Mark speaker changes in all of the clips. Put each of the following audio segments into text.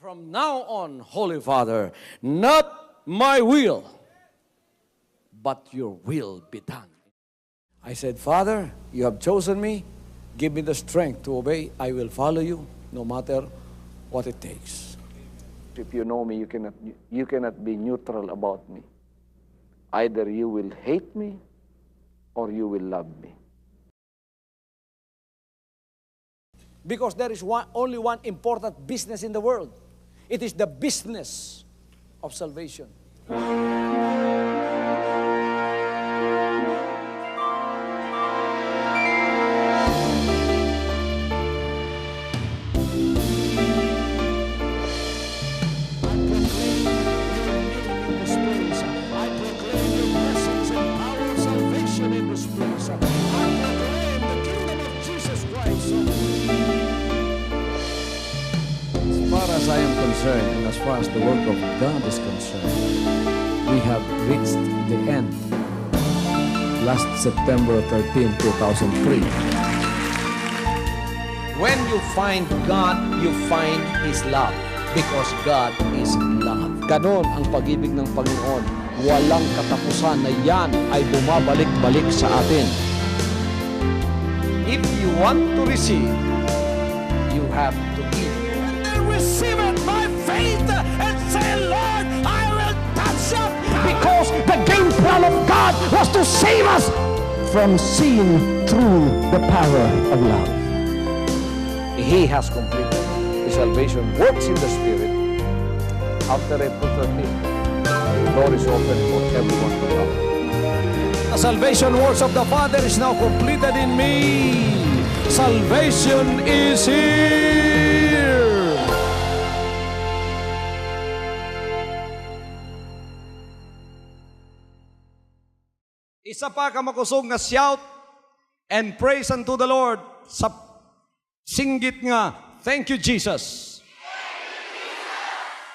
Speaker 1: From now on, Holy Father, not my will, but your will be done. I said, Father, you have chosen me. Give me the strength to obey. I will follow you no matter what it takes.
Speaker 2: If you know me, you cannot be neutral about me. Either you will hate me or you will love me.
Speaker 1: Because there is only one important business in the world. It is the business of salvation. As I am concerned, and as far as the work of God is concerned, we have reached the end. Last September 13, 2003. When you find God, you find His love. Because God is love. Ganon ang pag-ibig ng Panginoon. Walang katapusan na yan ay bumabalik-balik sa atin. If you want to receive, you have to give. Receive it by faith and say, Lord, I will touch up. Because the game plan of God was to save us from seeing through the power of love. He has completed His salvation works in the Spirit. After April 13, the door is open for everyone to come. The salvation works of the Father is now completed in me. Salvation is here. Isa pa ka makusog nga shout and praise unto the Lord sa singgit nga, thank you, Jesus.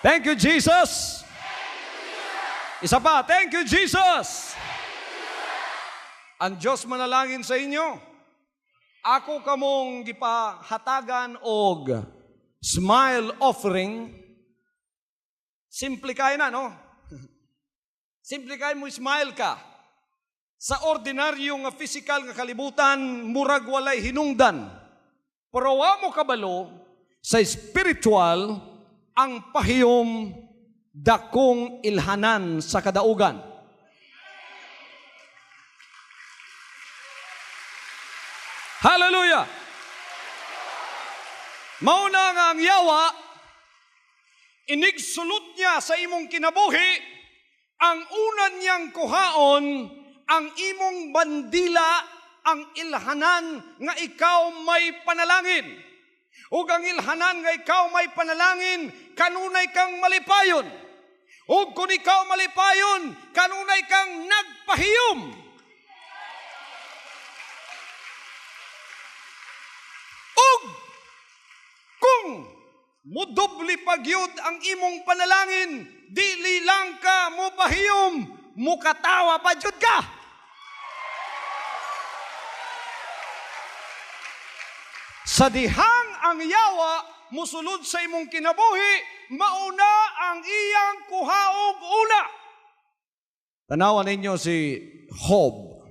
Speaker 1: Thank you, Jesus. Isa pa, thank you, Jesus. Ang Diyos manalangin sa inyo. Ako kamong gipahatagan og smile offering. Simple kayo na, no? Simple kayo mo smile ka. Sa ordinaryo nga physical nga kalibutan, murag walay hinungdan. Pero wa mo kabalo, sa spiritual, ang pahiyom dakong ilhanan sa kadaugan. Hallelujah! Mauna nga ang yawa, inigsulot niya sa imong kinabuhi, ang unan niyang kuhaon, ang imong bandila, ang ilhanan nga ikaw may panalangin. Ug ang ilhanan nga ikaw may panalangin, kanunay kang malipayon. Ug kung ikaw malipayon, kanunay kang nagpahiyom. Ug kung mudubli pagyud ang imong panalangin, dili lang ka mo pahiyom, mukatawa pa jud ka. Sa dihang ang yawa musulod sa imong kinabuhi, mauna ang iyang kuhaog una. Tanawan ninyo si Job.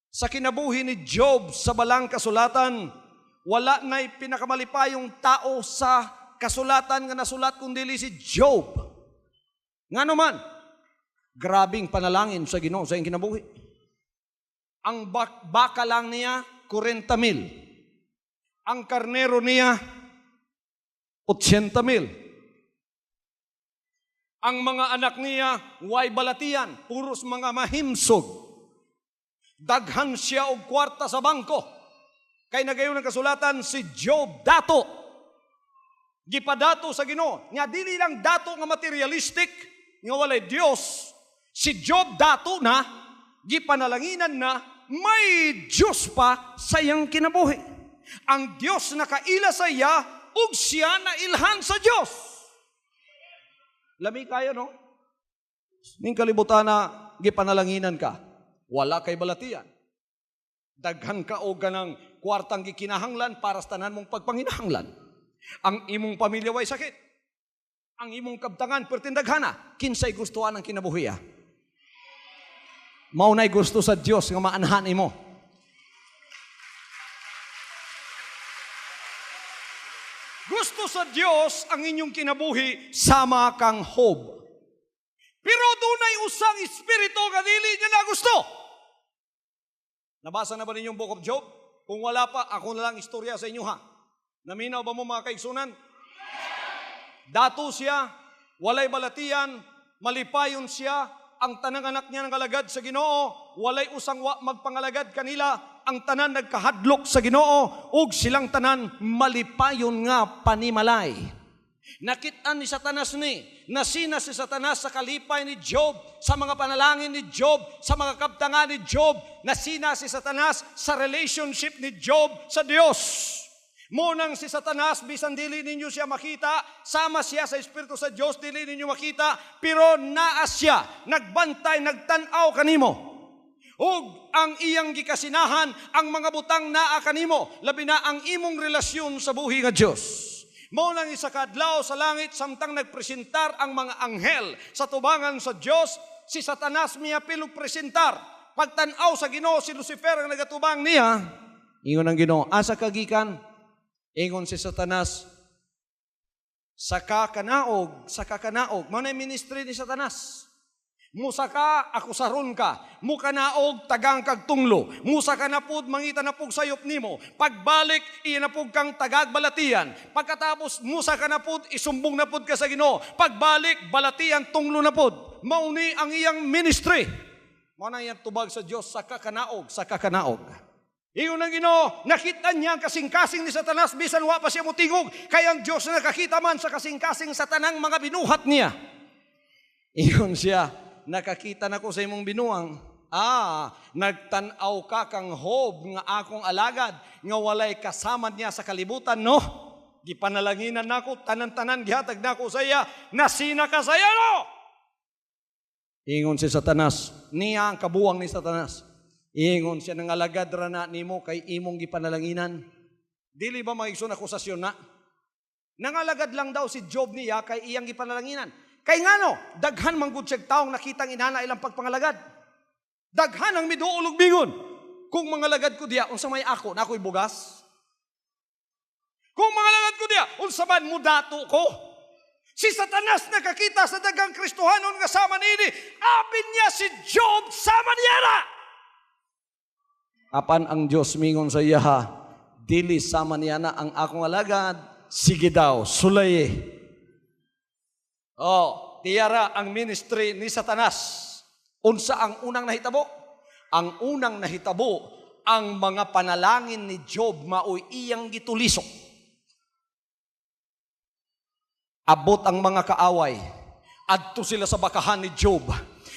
Speaker 1: Sa kinabuhi ni Job sa balang kasulatan, wala na'y pinakamalipayong tao sa kasulatan nga nasulat kundi si Job. Ngano man, grabing panalangin sa Ginoo sa iyang kinabuhi. Ang baka lang niya, 40,000. Ang karnero niya, 80,000. Ang mga anak niya, way balatian, puros mga mahimsog. Daghan siya og kwarta sa bangko. Kay nagayon ng kasulatan, si Job dato. Gipadato sa Ginoo. Nga dili lang dato nga materialistic, nga walay Dios. Si Job dato na, gipanalanginan na, may Diyos pa sa iyang kinabuhi. Ang Diyos nakaila sa iya, ug siya na ilhan sa Diyos. Lami kayo, no? Ning kalibutan na gipanalanginan ka, wala kay balatian. Daghan ka o ganang kwartang gikinahanglan para sa tanan mong pagpanginahanglan. Ang imong pamilya way sakit. ang imong kabtangan pertindaghana, kinsay gustuhan ang kinabuhiya. Maunay gusto sa Dios nga maanahan imo. Gusto sa Dios ang inyong kinabuhi sama kang Job. Pero dunay usang espiritu nga dili niya na gusto. Nabasa na ba ninyong Book of Job? Kung wala pa, ako na lang istorya sa inyo ha. Naminaw ba mo mga kaigsunan? Dato siya, walay balatian, malipayon siya, ang tanang anak niya ng alagad sa Ginoo, walay usang magpangalagad kanila, ang tanan nagkahadlok sa Ginoo, ug silang tanan malipayon nga panimalay. Nakitaan ni Satanas nasina si Satanas sa kalipay ni Job, sa mga panalangin ni Job, sa mga kabtangan ni Job, nasina si Satanas sa relationship ni Job sa Dios. Munang si Satanas, bisan dili ninyo siya makita, sama siya sa Espiritu sa Diyos, dili ninyo makita, pero naa siya, nagbantay, nagtanaw kanimo. Ug ang iyang gikasinahan, ang mga butang naa kanimo, labi na ang imong relasyon sa buhi nga Diyos. Munang isa kadlaw sa langit, samtang nagpresentar ang mga anghel sa tubangan sa Diyos, si Satanas miya pilog presentar. Pagtanaw sa Ginoo, si Lucifer ang nagatubang niya, ingon ang Ginoo, asa kagikan? Ingon si Satanas, sa kakanaog, mao na ministry ni Satanas. Musaka, akusaron ka. Mukanaog, tagang kag tunglo. Musaka na pud, mangita na pug sayop nimo. Pagbalik, iya na pug kang tagagbalatian. Pagkatapos, musaka na pud, isumbong na pud ka sa Ginoo. Pagbalik, balatian, tunglo na pud. Mauni ang iyang ministry. Mao na iyang tubag sa Dios, sa kakanaog, sa kakanaog. Ingon ang Ginoo, nakita niya ang kasing-kasing ni Satanas, bisan wa pa siya mutingog, kaya ang Diyos na nakakita man sa kasing-kasing sa tanang mga binuhat niya. Ingon siya, nakakita na ko sa imong binuang. Nagtanaw ka kang Job nga akong alagad, nga walay kasama niya sa kalibutan, no? Gipanalanginan nako, tanan-tanan gihatag nako sa iya, nasina ka sa iya, no? Ingon si Satanas, niya ang kabuwang ni Satanas. Ingon siya ng alagad rana nimo kay imong gipanalanginan. Dili ba maigsoon akusasyon na? Nangalagad lang daw si Job niya kay iyang gipanalanginan. Kay ngano, daghan manggud siyang taong nakitang inana ilang pagpangalagad. Daghan ang miduolog bingon. Kung mangalagad ko diya, unsa may ako, na ako'y bugas? Kung mangalagad ko diya, unsa man mudato ko? Si Satanas nakakita sa dagang Kristohanon nga sama niini, apin niya si Job sama niya na. Apan ang Diyos mingon sa iya, dili sama niya na ang akong alagad, sige daw, sulay. Tiyara ang ministry ni Satanas. Unsa ang unang nahitabo? Ang unang nahitabo, ang mga panalangin ni Job maoy iyang gitulisok. Abot ang mga kaaway, adto sila sa bakahan ni Job.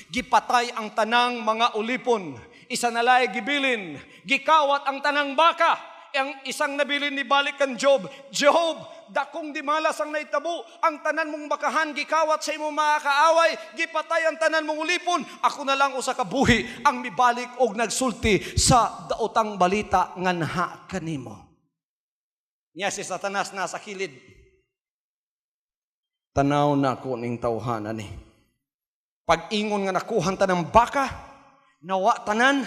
Speaker 1: Gipatay ang tanang mga ulipon, isa nalay gibilin, gikawat ang tanang baka, ang isang nabilin ni balik kan Job, dakong di malas ang naitabo, ang tanan mong bakahan, gikawat sa imong mga kaaway, gipatay ang tanan mong ulipon, ako na lang usa ka buhi, ang mibalik og nagsulti sa daotang balita nga naha kanimo. Niya si Satanas nasa kilid. Tanaw na ko ning tawhanan ni. Pag-ingon nga nakuhan ta ng baka, nawa tanan,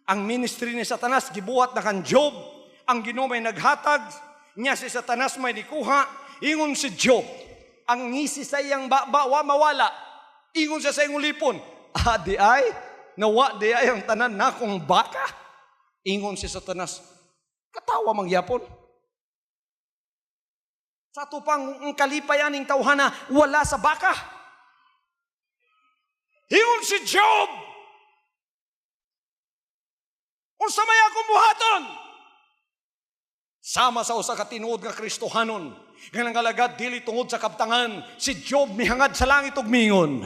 Speaker 1: ang ministry ni Satanas, gibuhat na kan Job, ang Ginoo may naghatag, niya si Satanas may nikuha, ingon si Job, ang ngisi sa iyang wa mawala, ingon siya sa iyong lipon, di ay, nawa di ay ang tanan na kong baka, ingon si Satanas, katawa mangyapon. Sa tupang ang kalipayan ng tawhana, wala sa baka. Ingon si Job, unsa may akong buhaton? Sama sa usa ka tinuod nga Kristohanon, nga nangalagad dili tungod sa kabtangan, si Job mihangad sa langit ug mingon,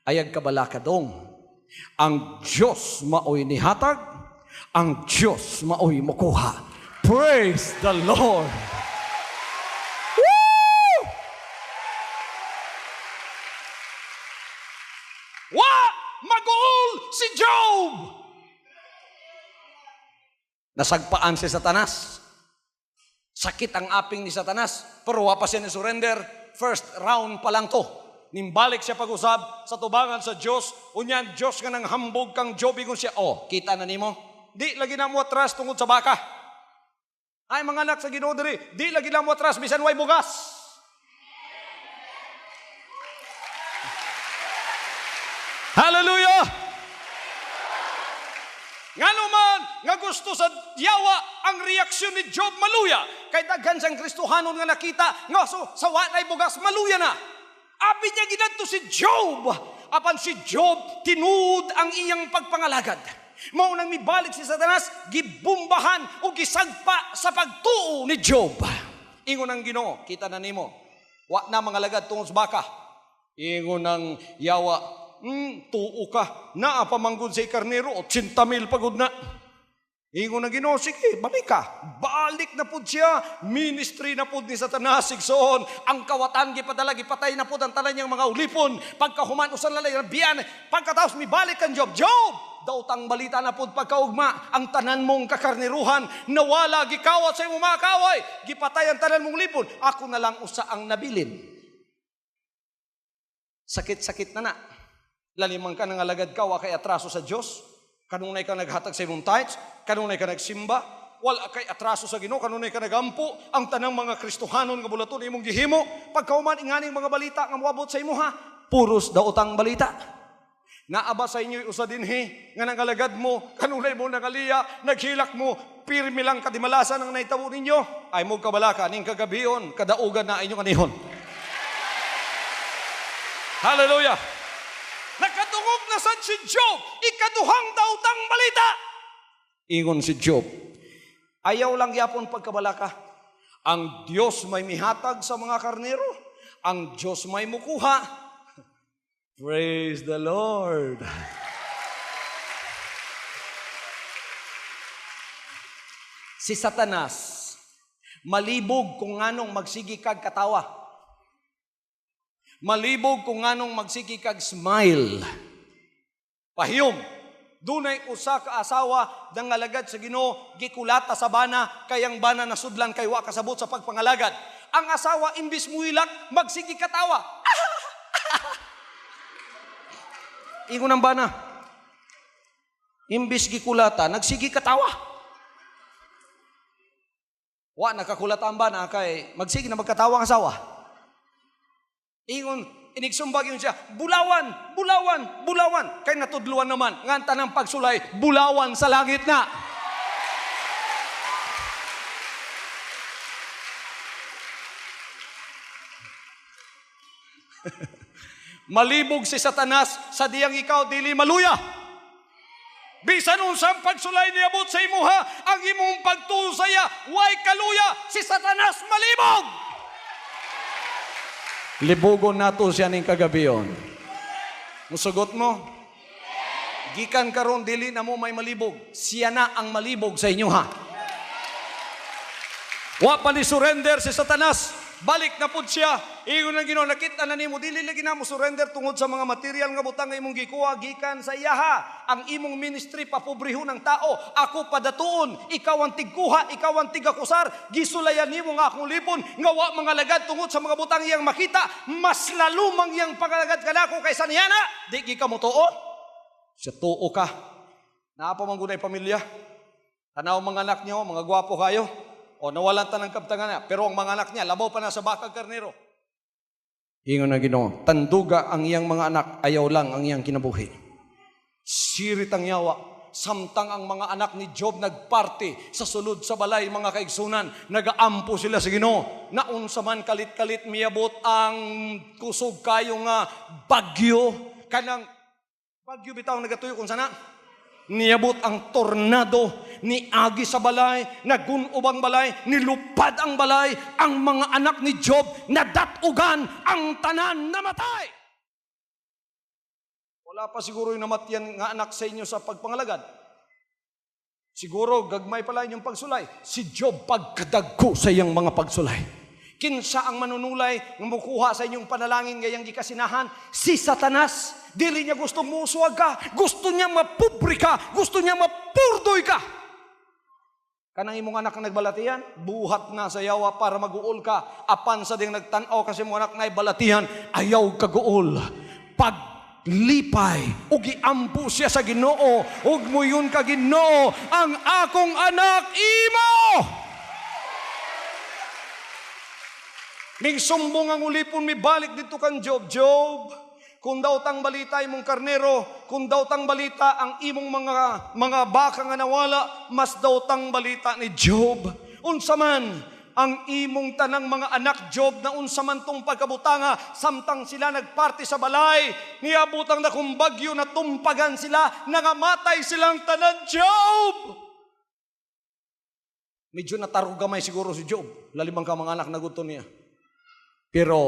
Speaker 1: ayag kabalakadong, ang Dios maoy nihatag, ang Dios maoy mokuha. Praise the Lord. Woo! Mag-uul si Job. Nasagpaan si Satanas. Sakit ang aping ni Satanas, pero wa pa siya ni surrender. first round pa lang to. Nimbalik siya pag-usab sa tubangan sa Diyos. Unyan, Diyos nga nang hambog kang Job. Ingon siya, kita na nimo. Di lagi na mo atras tungod sa baka. Ay, mga anak sa Ginoo diri, di lagi na mo atras, bisan way bugas. Hallelujah! Nga naman, nga gusto sa yawa ang reaksyon ni Job maluya. Kay daghan sang Kristohanon nga nakita, nga sa walay bugas maluya na. Abi niya ginadto si Job. Apan si Job tinuod ang iyang pagpangalagad. Mao nang mibalik si Satanas, gibumbahan o gisagpa sa pagtuo ni Job. Ingon ang Ginoo, kita na nimo. Wa na mga lagad tungod sa baka. Ingon ang yawa, tuo ka, naa pa manggod sa karnero, 80,000 pagod na. Ingon na Ginoo, sige, balik ka. Balik na po siya. Ministry na po ni Satanas, sigsoon. Ang kawatan, gipadala, gipatay na po ang tanan niyang mga ulipon. Pagkahuman, usan lalay, biyan. Pagkataos, may balik ang Job. Job! Dautang balita na po pagkaugma, ang tanan mong kakarniruhan, nawala, gikawat sa iyong mga kaway. Gipatay ang tanan mong ulipon. Ako na lang usa ang nabilin. Sakit-sakit na na. Lalimang ka nang alagad ka, wa kay atraso sa Diyos. Kanunay ka naghatag sa imong tithes, kanunay ka nagsimba, wala kay atraso sa Ginoo, kanunay ka nagampo, ang tanang mga Kristohanon nga bulaton imong gihimo, pagkauman inganing mga balita nga moabot sa imo ha, puros daotang balita. Naaba sa inyo usa dinhi nga nangalagad mo, kanunay mo nangaliya, naghilak mo, pirmi lang kadimalasan ang naitabo ninyo, ay mo kabalaka ning kagabion, kadaugan na inyo kanihon. Hallelujah! Nakatungog na sad si Job, ikaduhang daotang balita. Ingon si Job, ayaw lang yapon pagkabalaka. Ang Diyos may mihatag sa mga karnero, ang Diyos may mukuha. Praise the Lord. Si Satanas, malibog kung anong magsigi kag katawa. Malibog kung anong magsigi kag smile. Pahiyom, dunay usa ka asawa dang alagad sa Ginoo, gikulata sa bana, kayang bana nasudlan kay wa kasabot sa pagpangalagad. Ang asawa imbis muilak, magsigi katawa. Ingon ang bana, imbis gikulata, nagsigi katawa. Wa nakakulata ang bana kay magsigi na magkatawa ang asawa. Ingon, inigsumbag yun siya, bulawan, bulawan, bulawan. Kay natudluan naman, nganta ng pagsulay, bulawan sa langit na. Malibog si Satanas sa diyang ikaw dili maluya. Bisan unsang pagsulay niabot sa imuha, ang imong pagtusaya, way kaluya, si Satanas malibog. Libugon nato siya ning kagabion. Musugot mo? Gikan karon dili na mo may malibog. Siya na ang malibog sa inyo ha. Wa pa ni surrender si Satanas. Balik na pud siya. Ingon ang Ginoo, nakita na nimo dili lagi na mo surrender tungod sa mga material nga butang nga imong gikuha gikan sa iya ha. Ang imong ministry papobrehon ng tao. Ako padatuon, ikaw ang tigkuha, ikaw ang tigakusar. Gisulayan nimo nga akong lipon nga wa mga lagad tungod sa mga butang iyang makita. Mas lalumang iyang pagalagad kanako kaysa niya na. Di gi ka mo tuo. Siya tuo ka. Naa pa man gunay pamilya. Tanaw mga anak niyo, mga gwapo kayo. O nawalan ta ng kaptangan na. Pero ang mga anak niya, labaw pa na sa bakag karnero. Ingon na Ginoo, tanduga ang iyang mga anak, ayaw lang ang iyang kinabuhi. Sirit ang yawa. Samtang ang mga anak ni Job nagparty sa sulod sa balay, mga kaigsunan, nagaampo sila sa Ginoo. Naunsa man kalit-kalit miyabot ang kusog kayo nga bagyo. Kanang bagyo bitaw nagatuyo kung sana. Niyabot ang tornado, niagi sa balay, nagunob ang balay, nilupad ang balay, ang mga anak ni Job nadatugan, ang tanan namatay. Wala pa siguro yung namatyan nga anak sa inyo sa pagpangalagad. Siguro gagmay pala inyong pagsulay. Si Job pagkadagko sa iyang mga pagsulay. Kinsa ang manunulay ng mukuha sa inyong panalangin ngayang gikasinahan? Si Satanas. Dili niya gusto musuwag ka. Gusto niya mapobre ka. Gusto niya mapurdoy ka. Kanang imong anak na nagbalatihan, buhat na sa yawa para mag-uol ka. Apan sa ding nagtanaw kasi imong anak na balatihan, ayaw ka-guol. Paglipay, ug giampo siya sa Ginoo, ug muyon ka Ginoo, ang akong anak imo. Ning sumbong ang ulipon mi balik dito kan Job. Job, kung daw tang balita imong karnero, kung daw tang balita ang imong mga baka nga nawala, mas daw tang balita ni Job. Unsa man ang imong tanang mga anak Job na unsa man tong pagkabutanga, samtang sila nagparty sa balay, niabutang na kung bagyo na tumpagan sila, nangamatay silang tanan Job. Medyo natarugamay siguro si Job, lalibang ka mga anak na gusto niya. Pero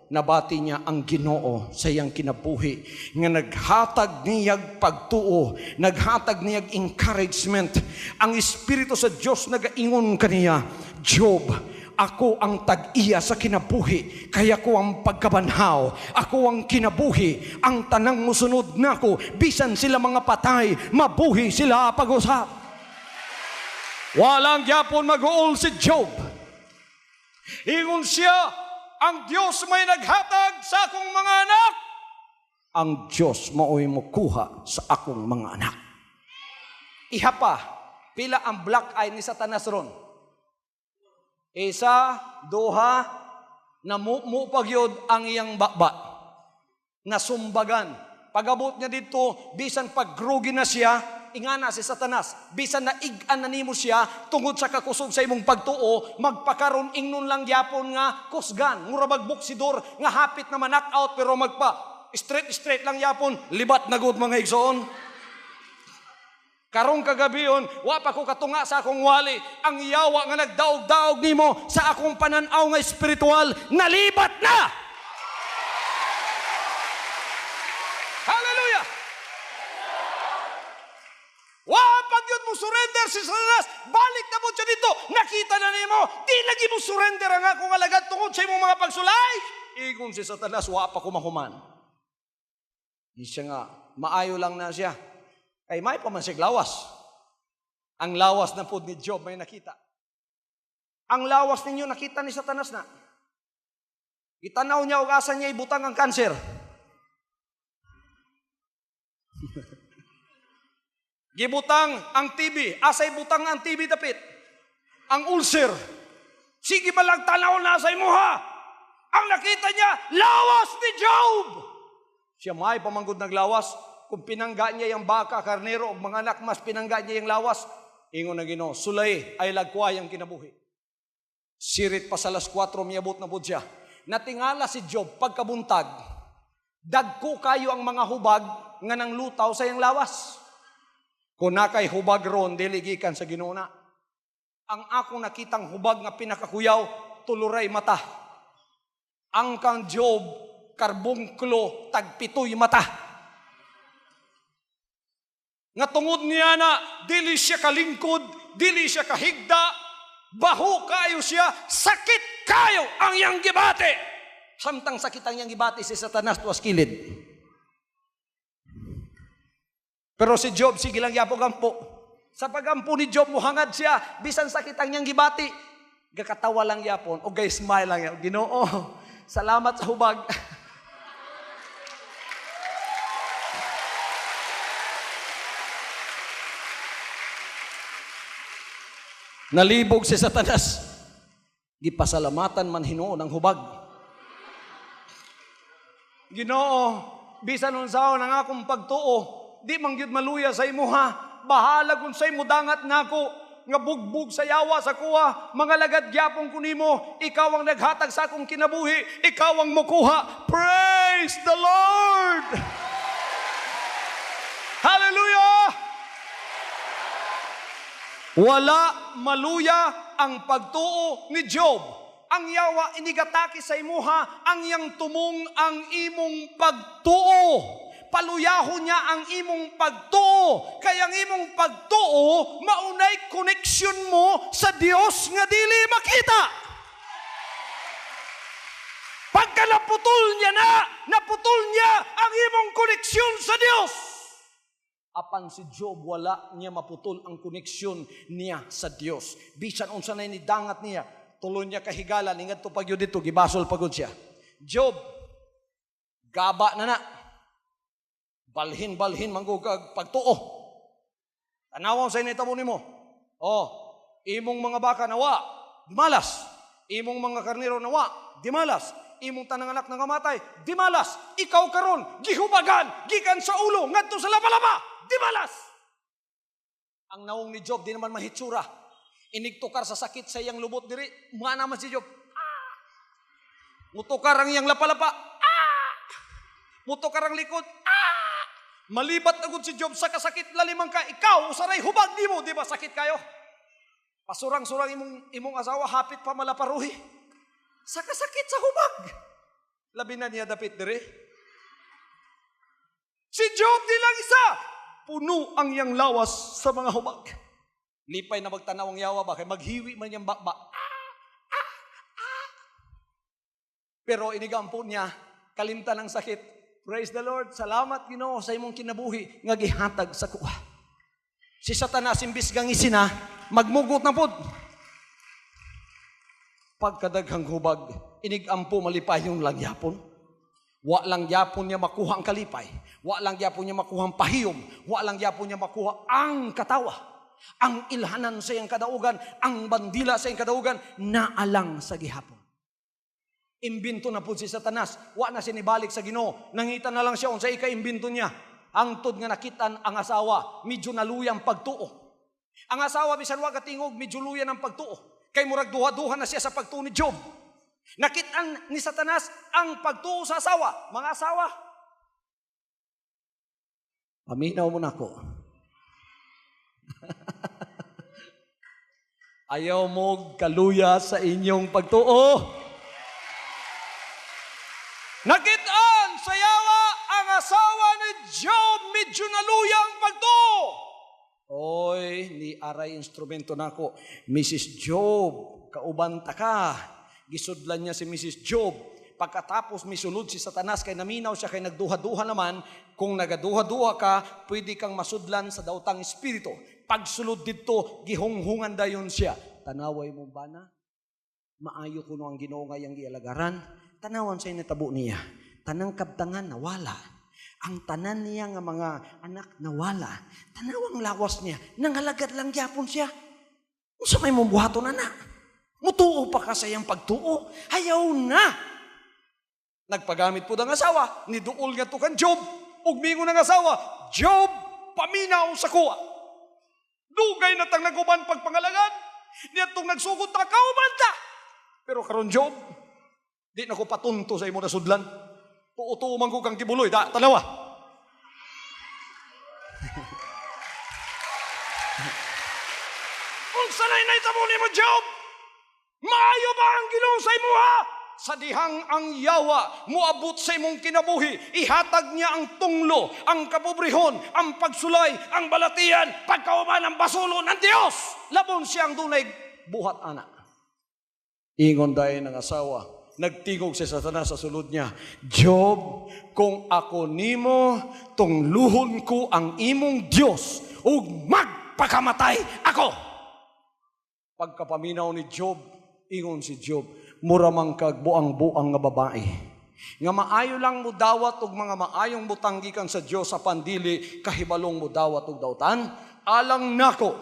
Speaker 1: nabati niya ang Ginoo sa iyang kinabuhi nga naghatag niyag pagtuo, naghatag niyag encouragement. Ang Espiritu sa Dios nagaingon kaniya, Job, ako ang tag-iya sa kinabuhi, kaya ko ang pagkabanhaw, ako ang kinabuhi, ang tanang musunod nako, bisan sila mga patay, mabuhi sila pag-usap. Walang gyapon mag-uol si Job. Ingon siya, ang Diyos may naghatag sa akong mga anak. Ang Diyos mao'y mukuha sa akong mga anak. Iha pa, pila ang black eye ni Satanas ron. Isa, duha, namupagyod ang iyang bakba. Nasumbagan. Pagabot niya dito, bisan pagrugi na siya, ingana si Satanas, bisan na igan na nimo siya tungod sa kakusog sa imong pagtuo, magpakaron ingnon lang gyapon nga kusgan, mura magbuksidor nga hapit na manak out pero magpa straight lang yapon, libat na gud mga igsoon. Karong kagabion, wa pa ko katunga sa akong wali, ang yawa nga nagdaog-daog nimo sa akong pananaw nga espiritual, nalibat na. Hallelujah! Wapag yun mo surrender si Satanas, balik na mo siya dito, nakita na nimo, di lagi mo surrender ang akong alagad tungod sa imong mga pagsulay. Igon si Satanas, wapa kumahuman. Di siya nga, maayo lang na siya. Kay may pa man siya lawas. Ang lawas na po ni Job may nakita. Ang lawas ninyo nakita ni Satanas na. Itanaw niya o asa niya ibutang ang kanser. Gibutang ang TB, asay butang ang TB dapit. Ang ulcer. Sige ba lang tanaw na sa imuha? Ang nakita niya, lawas ni Job. Siya may pamanggod naglawas. Kung pinangga niya yung baka, karnero, o mga anak mas pinangga niya yung lawas, ingon na Ginoo, sulay ay lagkway ang kinabuhi. Sirit pa sa alas 4, miyabot na po siya. Natingala si Job pagkabuntag, dagko kayo ang mga hubag nga nang lutaw sa iyang lawas. Kung nakay hubag ron, diligikan sa Ginoo na. Ang akong nakitang hubag nga pinakakuyaw, tuluray mata. Ang kang Job, karbungklo, tagpitoy mata. Nga tungod niya na, dili siya kalingkod, dili siya kahigda, baho kayo siya, sakit kayo ang iyang gibate. Samtang sakit ang iyang gibate si Satanas tuwas kilid. Pero si Job, sige lang yapo gampo. Sa pagampo ni Job, muhangad siya, bisan sakit ang iyang gibati. Gakatawa lang yapon, o guys, smile lang yan. Ginoo, salamat sa hubag. Nalibog si Satanas. Gipasalamatan man Hinuon ang hubag. Ginoo, bisan unsaon ang akong pagtuo, di man gyud maluya sa imuha. Bahala kun sa imo dangat nako nga bugbog sa yawa sa kuha. Mga lagad gyapon ko nimo, ikaw ang naghatag sa akong kinabuhi, ikaw ang mokuha. Praise the Lord. Hallelujah. Wala maluya ang pagtuo ni Job. Ang yawa inigataki sa imuha, ang iyang tumong ang imong pagtuo. Paluyahon niya ang imong pagtuo. Kaya ang imong pagtuo, maunay koneksyon mo sa Dios nga dili makita. Pagka naputol niya ang imong koneksyon sa Dios. Apan si Job, wala niya maputol ang koneksyon niya sa Dios. Bisan unsa na nidangat niya, tuloy niya kahigalan, ingat to pagyo dito, gibasol pagod siya. Job, gaba na. Balhin manggugag pagtuo. Tanawon sa initabo nimo. Imong mga baka nawa, dimalas. Imong mga karnero nawa, dimalas. Imong tanang anak nga matay, dimalas. Ikaw karon gihubagan, gikan sa ulo, ngadto sa laba-laba, dimalas. Ang naong ni Job, di naman mahitsura. Inigtukar sa sakit sa iyang lubot diri, mga naman si Job. Mutukar ang iyang lapa-lapa. Mutukar ang likod. Malibat na gud si Job sa kasakit lalimang ka. Ikaw, usaray hubag di mo, di ba sakit kayo? Pasurang-surang imong asawa, hapit pa malaparuhi. Sa kasakit sa hubag. Labi na niya dapit dire. Si Job di lang isa. Puno ang iyang lawas sa mga hubag. Lipay na magtanaw ang yawa ba? Kaya maghiwi man niyang bakba. Pero inigampo niya, kalimtan ng sakit. Praise the Lord. Salamat, Ginoo, sa imong kinabuhi nga gihatag sa kuha. Si Satanas imbis gang isina, magmugot na pod. Pagkadaghang hubag, inigampo malipay yung langyapon. Wa lang yapon niya makuha ang kalipay. Wa lang yapon niya makuha ang pahiyom. Wa lang yapon niya makuha ang katawa. Ang ilhanan sa iyang kadaugan, ang bandila sa iyang kadaugan, naalang sa gihapon. Imbinto na po si Satanas. Wa na sinibalik sa Ginoo. Nangita na lang siya sa ika-imbinto niya. Ang tod nga nakitan ang asawa, medyo naluyang pagtuo. Ang asawa, bisan wa katingog, medyo luyan ang pagtuo. Kay murag duha-duha na siya sa pagtuo ni Job. Nakitan ni Satanas ang pagtuo sa asawa. Mga asawa, paminaw mo na ko. Ayaw mo kaluya sa inyong pagtuo. Nakitaan sa yawa ang asawa ni Job, medyo naluya ang pagtuo. Oy, ni aray instrumento nako. Mrs. Job, kaubanta ka. Gisudlan niya si Mrs. Job. Pagkatapos misulod si Satanas, kay naminaw siya, kay nagduha-duha naman. Kung nagaduha-duha ka, pwede kang masudlan sa dautang espiritu. Pagsulod dito, gihunghungan dayon siya. Tanaway mo ba na? Maayo ko no ang Ginoo nga yang gialagaran. Tanawan sa inatabo niya. Tanang kabtangan nawala. Ang tanan niya nga mga anak nawala. Tanawang lawas niya. Nangalagad lang gyapon siya. Unsa may mumbuhaton na. Mutuo pa ka sa iyang pagtuo. Ayaw na. Nagpagamit po ng asawa. Niduol nga to kan Job. Ugmingo ng asawa. Job, paminaw sa kuwa. Dugay na tang naguban pagpangalagad. Niyatong nagsugod na kauban ta. Pero karon Job, di na ko patunto sa imo na sudlan. Tuo-tuo man ko kang kibuloy. Tanawa. Unsa na inahitabo nimo Job? Maayo ba ang Ginoo sa imo ha? Sa dihang ang yawa, muabot sa imong kinabuhi, ihatag niya ang tunglo, ang kapobrehon, ang pagsulay, ang balatian, pagkauman ang basulo ng Dios. Labon siyang dunay buhat anak. Ingon dahil ng asawa, nagtingog si Satanas sa sulod niya, Job, kung ako nimo, tungluhon ko ang imong Dios, ug magpakamatay ako. Pagkapaminaw ni Job, ingon si Job, muramang kagbuang-buang nga babae. Nga maayo lang mo dawat og mga maayong butanggikan sa Dios sa pandili, kahibalong mo dawat og dautan, alang nako,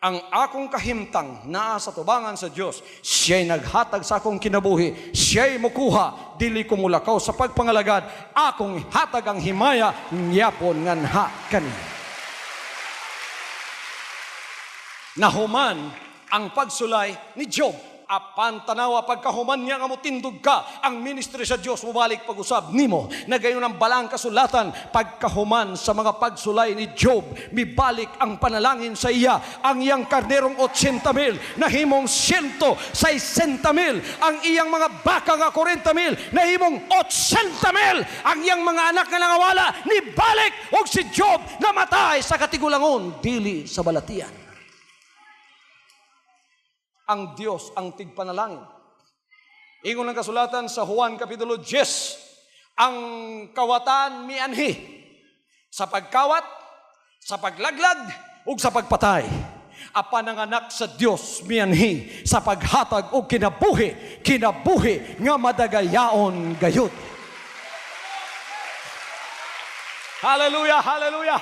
Speaker 1: ang akong kahimtang naa sa tubangan sa Dios, siya'y naghatag sa akong kinabuhi, siya'y mukuha, dili ko mulakaw sa pagpangalagad, akong hatag ang himaya, nyapon nganha kani. Nahuman ang pagsulay ni Job. Apan tanawa pagkahuman niya nga mo tindog ka, ang ministry sa Dios mubalik pag-usab nimo. Nagayon ang balang kasulatan, pagkahuman sa mga pagsulay ni Job, mibalik ang panalangin sa iya. Ang iyang karnerong 80,000 nahimong 160,000, ang iyang mga baka nga 40,000 nahimong 80,000, ang iyang mga anak nga nangawala nibalik, og si Job namatay sa katigulangon dili sa balatian. Ang Diyos ang tigpanalangin. Ingon ang kasulatan sa Juan Kapitulo 10, ang kawatan mianhi. Sa pagkawat, sa paglaglag ug sa pagpatay. Apan ang anak sa Dios mianhi sa paghatag og kinabuhi nga madagayaon gayud. Hallelujah, hallelujah.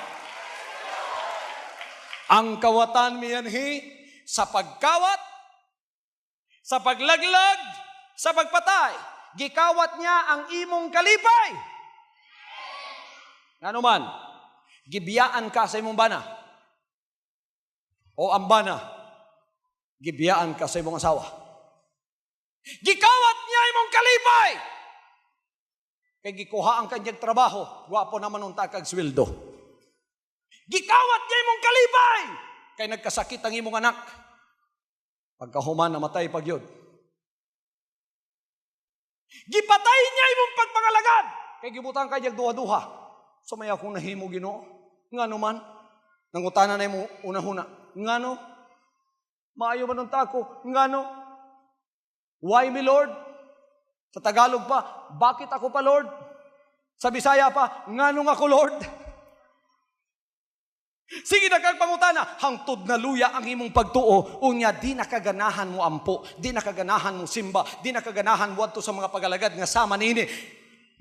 Speaker 1: Ang kawatan mianhi sa pagkawat, sa paglaglag, sa pagpatay. Gikawat niya ang imong kalipay. Ngano man, gibiyaan ka sa imong bana. O ang bana, gibiyaan ka sa imong asawa. Gikawat niya imong kalipay. Kay gikuha ang kanyang trabaho, guwapo naman unta kag sweldo. Gikawat niya imong kalipay. Kay nagkasakit ang imong anak. Pagkahuman namatay pagyod. Gipatay niya imong pagpangalagad. Kay gibutang kanyang duha-duha. Sumaya kong nahimo Ginoo. Ngano man, nangutana na mo una-huna. Ngano? Maayo man unta ko. Ngano? Why me, Lord? Sa Tagalog pa, bakit ako pa, Lord? Sa Bisaya pa, nganong ako, Lord? Sige na kang pangutana, hangtod na luya ang imong pagtuo, unya di nakaganahan mo ampo, di nakaganahan mo simba, di nakaganahan mo adto sa mga pagalagad nga sama niini.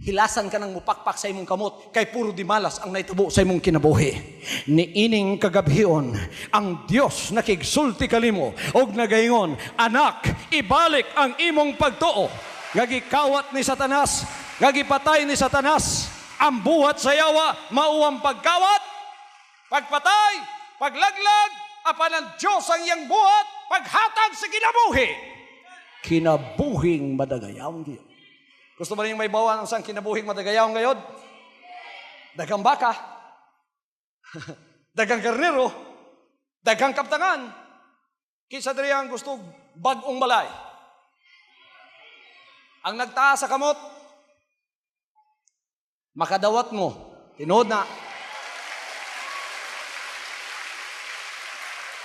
Speaker 1: Hilasan ka ng mupakpak sa imong kamot, kay puro di malas ang naitabo sa imong kinabuhi. Niining kagabhion, ang Dios nakigsulti kalimo, og nagaingon, anak, ibalik ang imong pagtuo. Gagikawat ni Satanas, gagipatay ni Satanas, ang buhat sa yawa, mauwang pagkawat, pagpatay, paglaglag, apan ang Diyos ang iyang buhat, paghatag sa kinabuhi. Kinabuhing madagayaw Diyo. Gusto ba niyong may bawa ng sang kinabuhing madagayaw ngayon? Dagang baka, dagang karnero, dagang kaptangan, kinsa diri ang gusto bagong balay. Ang nagtaas sa kamot, makadawat mo, tinood na.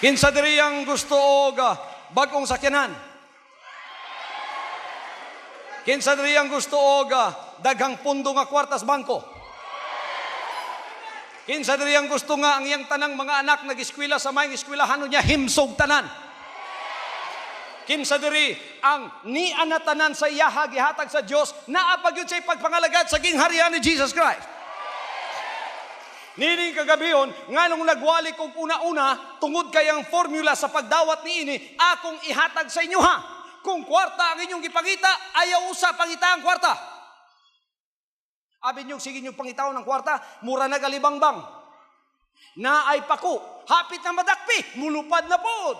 Speaker 1: Kinsa diri ang gusto og bagong sakyanan. Kinsa diri ang gusto og daghang pundo nga kwartas bangko. Kinsa diri ang gusto nga ang iyang tanang mga anak nag-eskwela sa may eskwelahan niya himsog tanan. Kinsa diri ang nian na tanan sa iyaha gihatag sa Dios naa pa gyud sa pagpangalagad sa gingharian ni Jesus Christ. Nining kagabion, nganong nagwali kong una-una, tungod kayang formula sa pagdawat niini, akong ihatag sa inyo ha. Kung kwarta ang inyong gipangita, ayaw usa pangita ang kwarta. Abi nyo, sige nyo pangitaw ng kwarta, mura na galibangbang. Na ay pako, hapit na madakpi, mulupad na po.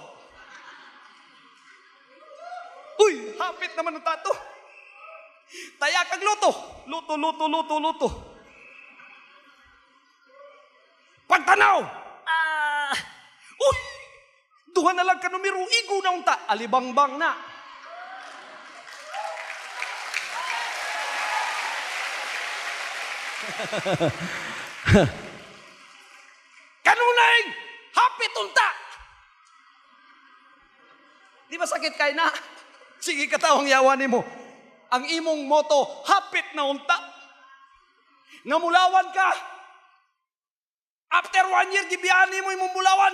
Speaker 1: Uy, hapit naman ang tato. Taya kag luto. Luto. Pagtanaw! Uy! Duha na lang ka numero, igo na unta. Alibangbang na. Kanunay! Hapit unta! Di ba sakit kay na? Sige katawang yawa ni mo. Ang imong moto, hapit na unta. Namulawan ka. After 1 year, gibiyani mo imong mulawan.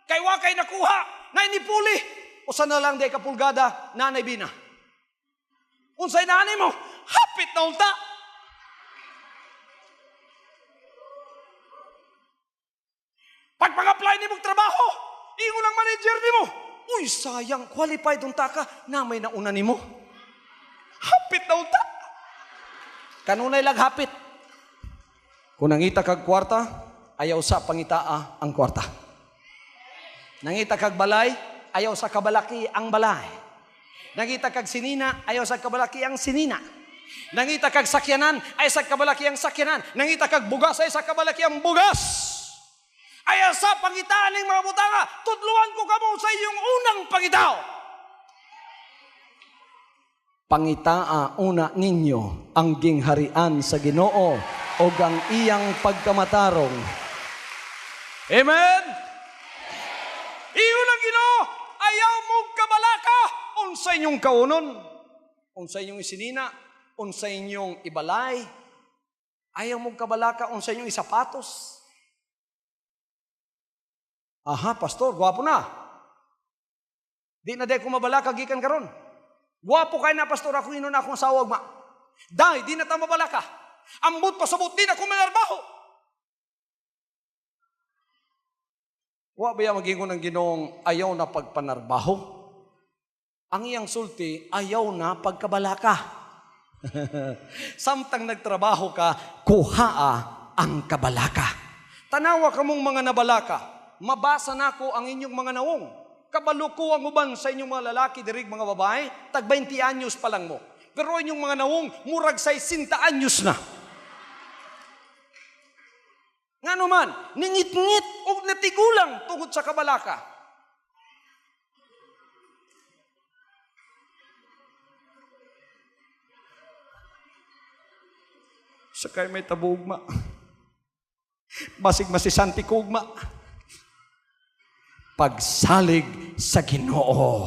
Speaker 1: Kay wakay nakuha. Na inipuli. Usa na lang day kapulgada, nanay bina. Unsay nanay mo, hapit na unta. Pag pang-apply ni mong trabaho, ingon ang manager ni mo. Uy, sayang, qualified unta ka, na may nauna ni mo. Hapit na unta. Kanunay lang hapit. Kung nangita kag kwarta, ayaw sa pangitaa ang kwarta. Nangita kag balay, ayaw sa kabalaki ang balay. Nangita kag sinina, ayaw sa kabalaki ang sinina. Nangita kag sakyanan, ayaw sa kabalaki ang sakyanan. Nangita kag bugas, ayaw sa kabalaki ang bugas. Ayaw sa pangitaan ng mga butanga, tudluan ko kamo sa iyong unang pangitaw. Pangitaa una ninyo ang gingharian sa Ginoo o ang iyang pagkamatarong. Amen? Iyon ang Ginoo, ayaw mong kabalaka, unsa inyong kaunon, unsa inyong isinina, unsa inyong ibalay, ayaw mong kabalaka, unsa inyong isapatos. Aha, pastor, gwapo na. Di na day ko mabalaka gikan karon. Gwapo kay na pastor, ako ino na akong asawa ma. Dai, di na ta mabalaka. Ambot pasabot di na ko manarbaho. Wa ba ya magingon ng Ginoong ayaw na pagpanarbaho? Ang iyang sulti, ayaw na pagkabalaka. Samtang nagtrabaho ka, kuhaa ang kabalaka. Tanawa ka mong mga nabalaka, mabasa na ko ang inyong mga nawong. Kabalo ko ang uban sa inyong mga lalaki, dirig mga babae, tag 20 anyos pa lang mo. Pero inyong mga nawong, murag sa 60 anyos na. Nga naman, ningit-ngit o natigulang tungod sa kabalaka. Sakay may tabugma. Basig masisanti kugma. Pagsalig sa Ginoo.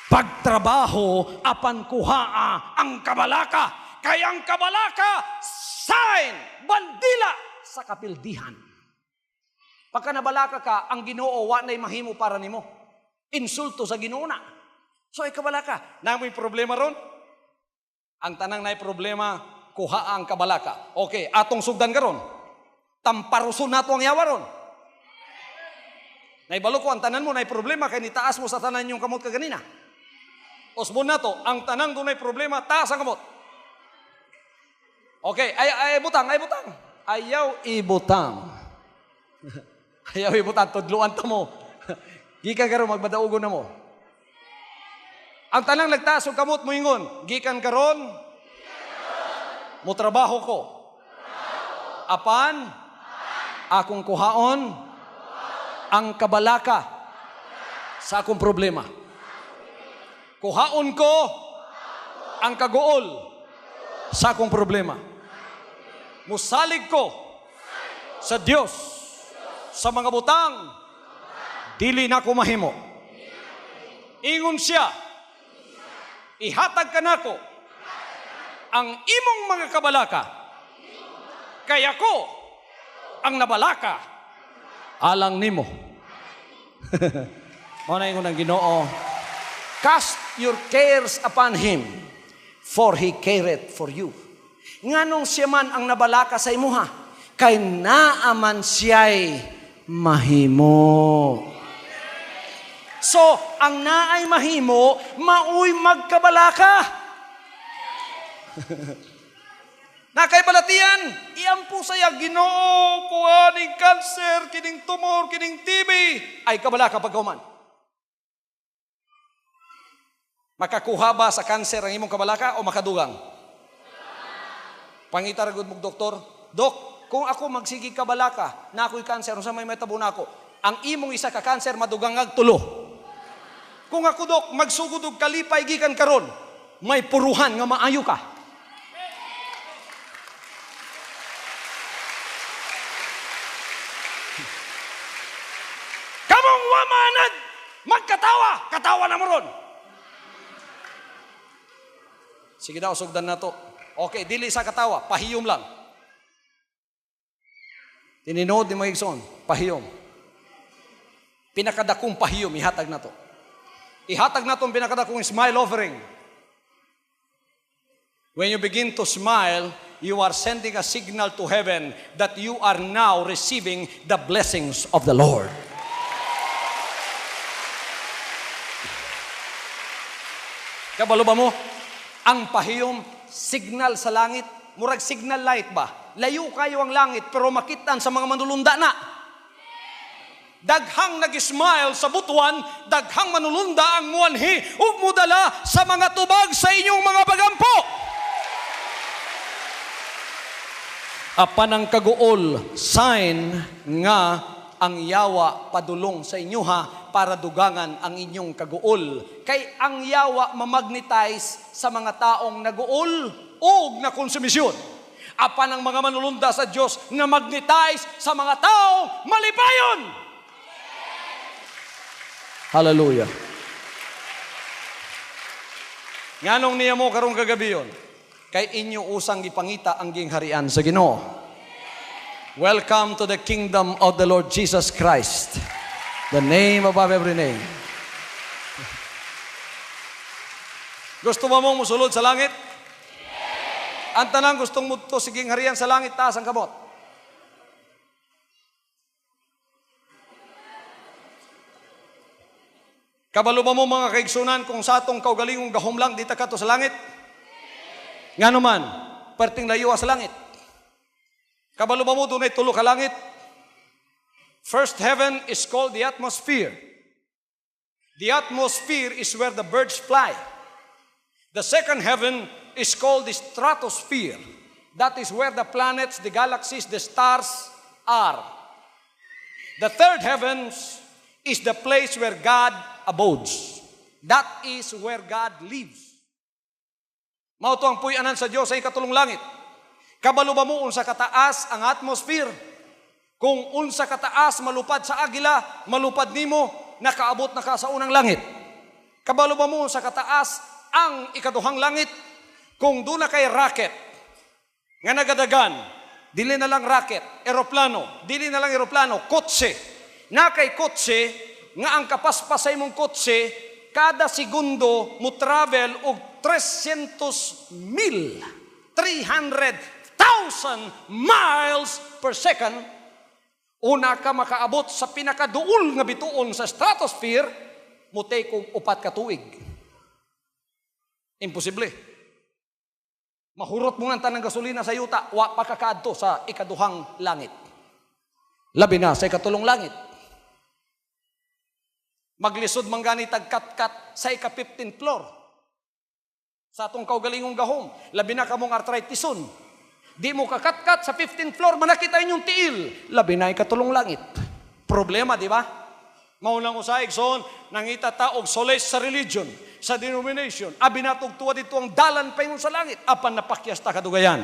Speaker 1: Pagtrabaho apan kuhaa ang kabalaka. Kaya ang kabalaka, sign, bandila sa kapildihan. Pagka nabalaka ka, ang Ginoo wa na'y mahimo para nimo. Insulto sa Ginoo na. So ay kabalaka. Namoy problema ron? Ang tanang na'y problema, kuhaa ang kabalaka. Okay, atong sugdan karon. Tamparuson nato ang yawa ron. Naibalo ko, ang tanan mo na'y problema kay nitaas mo sa tanan yung kamot kaganina. Osbon na to, ang tanang doon ay problema, taas ang kamot. Okay, ay butang. Ayaw ibutang. Ayaw ibutang, tudluan ta mo. Gikan karon magbadaugon na mo. Ang tanang nagtaas og kamot mo ingon, gikan karon, mo trabaho ko. Apan, akong kuhaon, ang kabalaka sa akong problema. Kuhaon ko ang kagool sa akong problema. Musalig ko sa Dios sa mga butang, dili na ko mahimo. Ingon siya, ihatag ka nako ang imong mga kabalaka, kaya ko ang nabalaka alang nimo. Mao na ingon ang Ginoo, cast your cares upon Him, for He careth for you. Nganong siya man ang nabalaka sa imuha, kay naaman siya'y mahimo. So, ang naay mahimo, mauy magkabalaka. Nakay balatian, iampo saya Ginoo, kuhaning cancer, kining tumor, kining TB, ay kabalaka pagkauman. Makakuha ba sa cancer ang imong kabalaka o makadugang? Pangitaragod mong doktor, Dok, kung ako magsigi kabalaka, na ako'y cancer, sa may metabo na ako, ang imong isa ka cancer, madugangag tulo. Kung ako, Dok, magsugod og kalipay gikan karon, may puruhan nga maayo ka. Kamong wamanad, magkatawa, katawa na mo ron. Sige daw, sugdan na to. Okay, dili sa katawa, pahiyom lang. Tininood ni Maigson, pahiyom. Pinakadakong pahiyom, ihatag na to. Ihatag na to ang pinakadakong smile offering. When you begin to smile, you are sending a signal to heaven that you are now receiving the blessings of the Lord. Kabalo ba mo? Ang pahiyom, signal sa langit. Murag signal light ba? Layo kayo ang langit, pero makitan sa mga manulunda na. Daghang nag-smile sa butuan, daghang manulunda ang muanhi, ug mudala sa mga tubag sa inyong mga bagampo. Apan ang kaguol, sign nga ang yawa padulong sa inyoha para dugangan ang inyong kaguol. Kay ang yawa mamagnetize sa mga taong naguol o na konsumisyon. Apan ang mga manulunda sa Diyos na magnetize sa mga taong malipayon. Hallelujah. Nganong niya mo karong kagabi yun? Kay inyo usang gipangita ang gingharian sa Ginoo. Welcome to the kingdom of the Lord Jesus Christ, the name above every name. Gusto mo mong musulod sa langit? Ang tanang gustong mo to siging harian sa langit, taas ang kamot. Kabalo ba mo mga kaigsunan kung sa atong kaugalingong gahom lang dita ka to sa langit? Nga naman, perting layo sa langit. Kabalo ba mo doon ay tulo ka langit? First heaven is called the atmosphere. The atmosphere is where the birds fly. The second heaven is called the stratosphere. That is where the planets, the galaxies, the stars are. The third heaven is the place where God abodes. That is where God lives. Mao to ang puy-anan sa Dios sa ikatulong langit. Kabalo ba mo unsa kataas ang atmosphere? Kung unsa kataas malupad sa agila, malupad nimo nakaabot na ka sa unang langit. Kabalo ba mo unsa kataas ang ikaduhang langit? Kung doon na kay rocket nga nagadagan, dili na lang rocket, eroplano, dili na lang eroplano, kotse. Na kay kotse nga ang kapaspasay mong kotse kada segundo mo travel og 300,000 miles per second. Una ka makaabot sa pinakaduol nga bituon sa stratosphere, mo take og 4 ka tuig. Imposible. Mahurot mo nga tanang gasolina sa yuta, wa pa kakadto sa ikaduhang langit. Labi na sa ikatulong langit. Maglisod man gani tagkat-kat sa ika-15th floor. Sa atong kaugalingong gahom, labi na kamong arthritison. Di mo kakat-kat sa 15th floor, manakita inyong tiil. Labi na ikatulong langit. Problema, di ba? Maunang usaig, son, nangita ta og solace sa religion, sa denomination. Abi natog tuwa dito ang dalan pa yun sa langit. Apan napakyas ta kadugayan.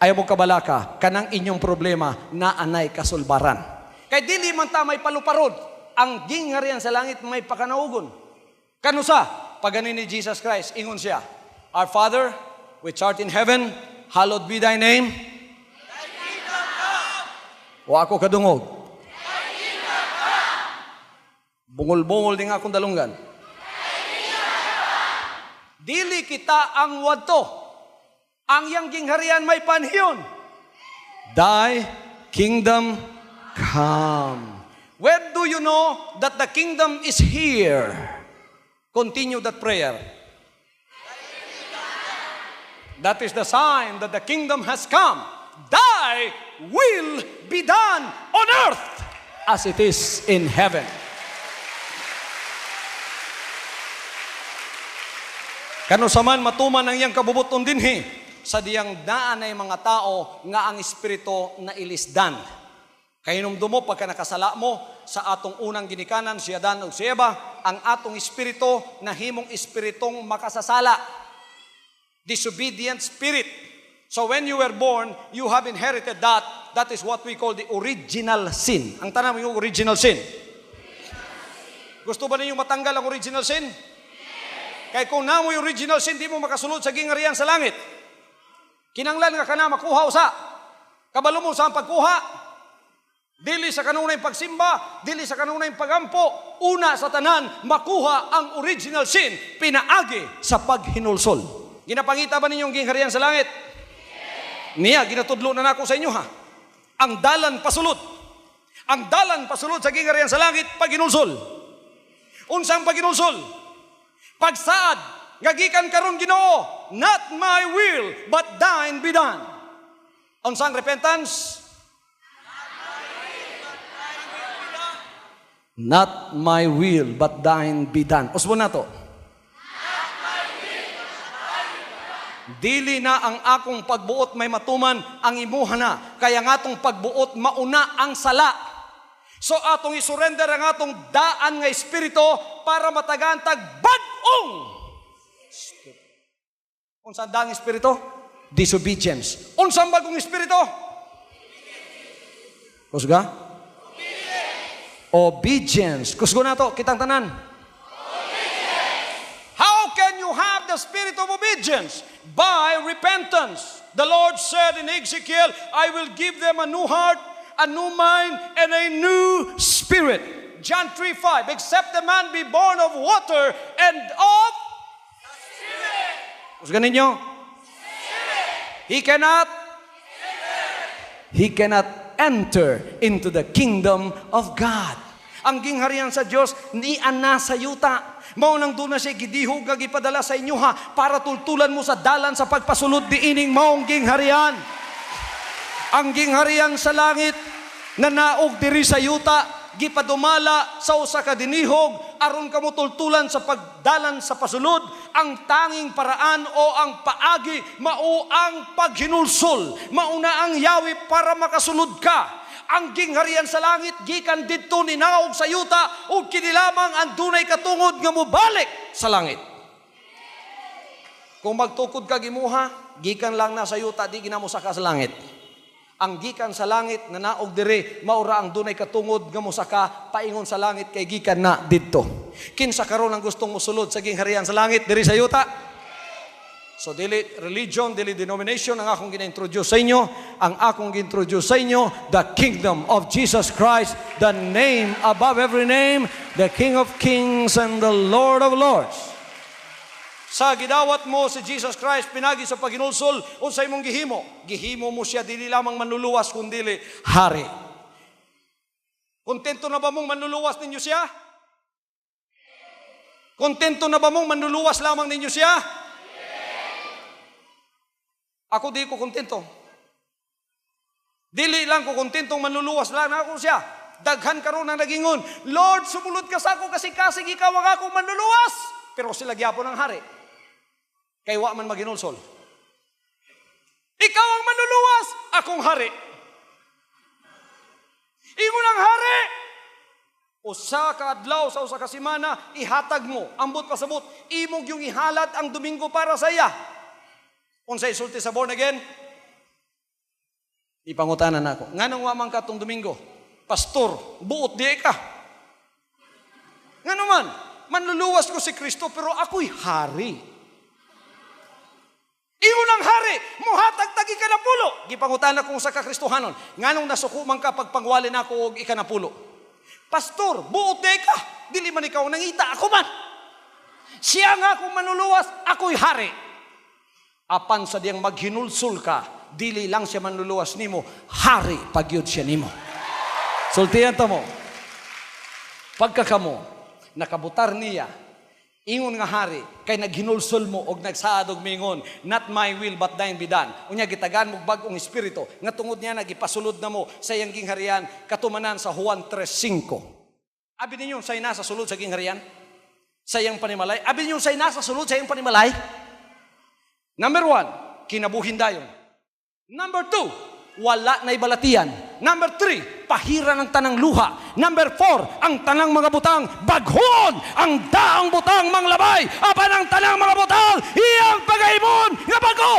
Speaker 1: Ayaw mo kabalaka, kanang inyong problema na anay kasulbaran. Kay dili man ta may paluparod. Ang gingharian sa langit may pakanaugon. Kanusa? Pagani ni Jesus Christ, ingon siya, Our Father, which art in heaven, hallowed be thy name. Thy kingdom come. O ako kadungog. Thy kingdom come. Bungol-bungol din akong dalunggan. Thy kingdom come. Dili kita ang wadto. Ang yang gingharian may panhiyon. Thy kingdom come. Where do you know that the kingdom is here? Continue that prayer. That is the sign that the kingdom has come. Thy will be done on earth as it is in heaven. Kano saman matuman ang iyang kabubuton dinhi sa diyang daan ay mga tao nga ang espiritu na ilisdan. Kahinumdum mo pagka nakasala mo sa atong unang ginikanan, si Adan o si Eva, ang atong espiritu na himong espiritong makasasala. Disobedient spirit. So when you were born, you have inherited that. That is what we call the original sin. Ang tanong yung original sin. Gusto ba niyo matanggal ang original sin? Kaya kung namo yung original sin, di mo makasulod sa gingharian sa langit. Kinanglan nga ka na makuha usa. Kabalo mo sa pagkuha. Dili sa kanunay pagsimba, dili sa kanunay pagampo, una sa tanan, makuha ang original sin, pinaagi sa paghinulsol. Ginapangita ba ninyong gingharian sa langit? Niya, ginatudlo na nako sa inyo ha. Ang dalan pasulod. Ang dalan pasulod sa gingharian sa langit, paghinulsol. Unsang paghinulsol? Pagsaad, gagikan karon Ginoo, not my will, but thine be done. Unsang repentance? Not my will, but thine be done. Usbo na to. Not my will, but thine be done. Dili na ang akong pagbuot may matuman, ang imuha na. Kaya nga atong pagbuot mauna ang sala. So atong isurrender ang atong daan nga espiritu para matagantag bag-ong. Unsang daang espiritu? Disobedience. Unsang bagong espiritu? Kusga? Obedience. Kusgo na to, kitang tanan. Obedience. How can you have the spirit of obedience? By repentance. The Lord said in Ezekiel, I will give them a new heart a new mind and a new spirit. John 3:5, except the man be born of water and of Spirit. Husgan ninyo? He cannot enter into the kingdom of God. Ang gingharian sa Dios ni ana sa yuta. Mao nang duna siya gidihog nga gipadala sa inyo para tultulan mo sa dalan sa pagpasulod diining maong gingharian. Ang gingharian sa langit na naog diri sa yuta gipadumala sa usa ka dinihog aron kamo tultulan sa pagdalan sa pasulod. Ang tanging paraan o ang paagi mao ang paghinulsol, mauna ang yawi para makasulod ka. Ang gingharian sa langit gikan didto ni naog sa yuta ug kini lamang ang dunay katungod nga mobalik sa langit. Kung magtukod ka gimuha, gikan lang na sa yuta, di ginamo saka sa langit. Ang gikan sa langit na naog diri maura ang dunay katungod nga mosaka paingon sa langit kay gikan na didto. Kinsa karon ang gustong mosulod sa gingharian sa langit diri sa yuta? So dili religion, dili denomination ang akong gina-introduce sa inyo. Ang akong gina-introduce sa inyo, the kingdom of Jesus Christ, the name above every name, the King of kings and the Lord of lords. Sa gidawat mo si Jesus Christ pinagi sa paghinulsol unsay imong gihimo? Gihimo mo siya dili lamang manluluwas kundi hari. Kontento na ba mong manluluwas ninyo siya? Kontento na ba mong manluluwas lamang ninyo siya? Ako di ko kontento. Dili lang ko kontentong manluluwas lang na ako siya. Daghan karon ang nagingon, Lord, sumulod ka sa ako kasi kasig ikaw ang akong manluluwas. Pero sila gyapon ang hari. Kay wa man maginulsol. Ikaw ang manluluwas, akong hari. Ingon ang hari. Usa ka adlaw sa usa ka semana, ihatag mo, ambot pasabot, imong yung ihalat ang Domingo para sa iya. Unsay sulti sa born again? Ipangutanan ako. Nganong wa man ka tong Domingo? Pastor, buot di ka. Ngano man, manluluwas ko si Kristo pero ako'y hari. Ingon ang hari, muhatag-tagi ka na pulo. Gipangutanan ko sa kakristohanon. Nganong nasuko man ka pagpangwalin ako og ika na pulo? Pastor, buot di ka. Dili man ikaw nangita, ako man. Siya nga akong manluluwas, ako'y hari. Apan sa diyang maghinulsul ka, dili lang siya manluluwas nimo, hari pagyud siya nimo. Sultihan ta mo. Pagkakamo, nakabutar niya, ingon nga hari, kay naghinulsul mo og nagsaad og mingon, not my will but thine be done. Unya gitagan mo bag-ong espiritu, nga tungod niya nagipasulod na mo sa iyang gingharian, katumanan sa Juan 3:5. Abi ninyo say nasa sulod sa gingharian, sa iyang panimalay. Abi ninyo say nasa sulod sa iyang panimalay. Number 1, kinabuhin dayon. Number 2, wala na ibalatian. Number 3, pahiran ang tanang luha. Number 4, ang tanang mga butang, baghon ang daang butang manglabay. Apan ang tanang mga butang, iyang pagaibon nga bago.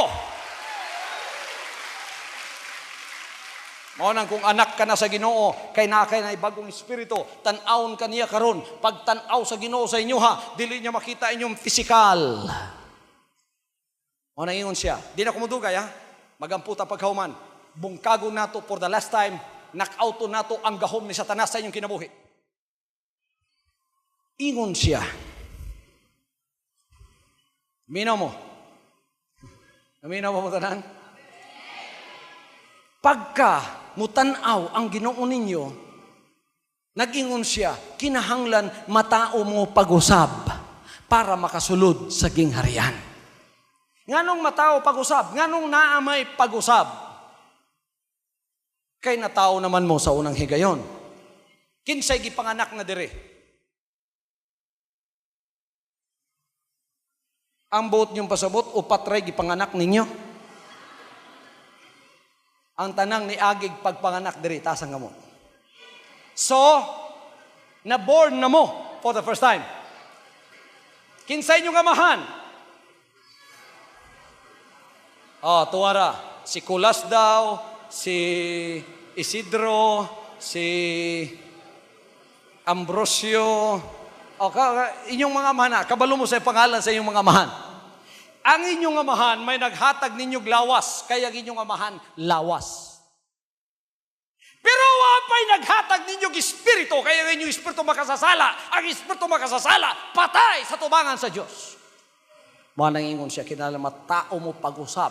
Speaker 1: Mao nang kung anak ka na sa Ginoo, kay nakay na bagong espiritu, tan-awon kaniya karon. Pag tan-aw sa Ginoo sa inyo dili niya makita inyong physical. O naingon siya, di na kumudugay magamputa pagkauman, bungkago nato for the last time, knock-outo nato ang gahom ni Satanas sa inyong kinabuhi. Ingon siya, minaw mo. Minaw mo tanan? Pagka mutanaw ang Ginoo ninyo, nag-ingon siya, kinahanglan matao mo pag-usab para makasulod sa gingharian. Nganong matao pag-usab? Nganong naamay pag-usab? Kay natao naman mo sa unang higayon. Kinsay gipanganak na dire? Ang buot niyong pasabot o patray gipanganak ninyo? Ang tanang ni agig pagpanganak dire, tasang nga mo. So, na-born na mo for the first time. Kinsay niyong amahan? Tuwara, si Kulas daw, si Isidro, si Ambrosio, inyong mga amahan, kabalo mo sa pangalan sa inyong mga amahan. Ang inyong amahan may naghatag ninyong lawas, kaya inyong amahan lawas. Pero apay naghatag ninyong espiritu, kaya inyong espiritu makasasala. Ang espiritu makasasala, patay sa tubangan sa Diyos. Manangingon siya, kinala matao mo pag-usab.